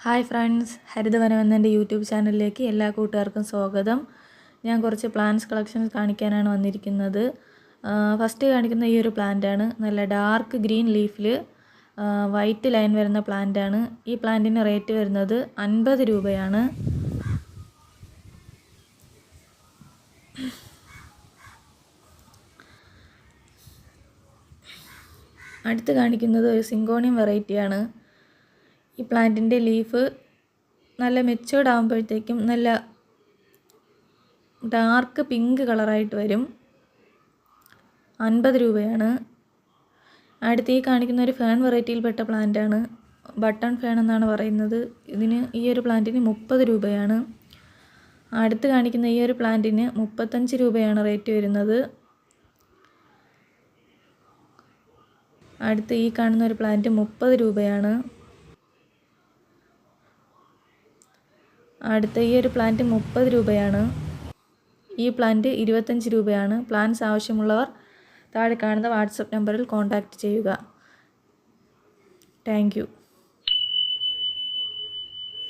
Hi friends, ഹരിതവനം എന്ന YouTube ചാനലിലേക്ക് എല്ലാ കൂട്ടുകാർക്കും സ്വാഗതം. ഞാൻ കുറച്ച് പ്ലാന്റ്സ് കളക്ഷൻസ് കാണിക്കാനാണ് വന്നിരിക്കുന്നത്. ഫസ്റ്റ് കാണിക്കുന്ന ഈ ഒരു പ്ലാന്റാണ്. നല്ല ഡാർക്ക് ഗ്രീൻ ലീഫിൽ വൈറ്റ് ലൈൻ വരുന്ന പ്ലാന്റാണ്. ഈ പ്ലാന്റിന് റേറ്റ് വരുന്നത് 50 രൂപയാണ്. അടുത്ത് കാണിക്കുന്നത് ഒരു സിങ്കോണിയം വെറൈറ്റിയാണ്. ഈ പ്ലാന്റിൻ്റെ ലീഫ് നല്ല മെച്ചൂർഡ് ആകുമ്പോഴത്തേക്കും നല്ല ഡാർക്ക് പിങ്ക് കളറായിട്ട് വരും. 50 രൂപയാണ്. അടുത്ത് ഈ കാണിക്കുന്ന ഒരു ഫേൺ വെറൈറ്റിയിൽപ്പെട്ട പ്ലാന്റാണ്. ബട്ടൺ ഫേൺ എന്നാണ് പറയുന്നത്. ഈ ഒരു പ്ലാന്റിന് 30 രൂപയാണ്. അടുത്ത് കാണിക്കുന്ന ഈ ഒരു പ്ലാന്റിന് 35 രൂപയാണ് റേറ്റ് വരുന്നത്. അടുത്ത് ഈ കാണുന്ന ഒരു പ്ലാന്റ് 30 രൂപയാണ്. അടുത്ത ഈ ഒരു പ്ലാന്റ് 30 രൂപയാണ്. ഈ പ്ലാന്റ് 25 രൂപയാണ്. പ്ലാന്റ്സ് ആവശ്യമുള്ളവർ താഴെ കാണുന്ന വാട്സപ്പ് നമ്പറിൽ കോൺടാക്റ്റ് ചെയ്യുക. Thank you.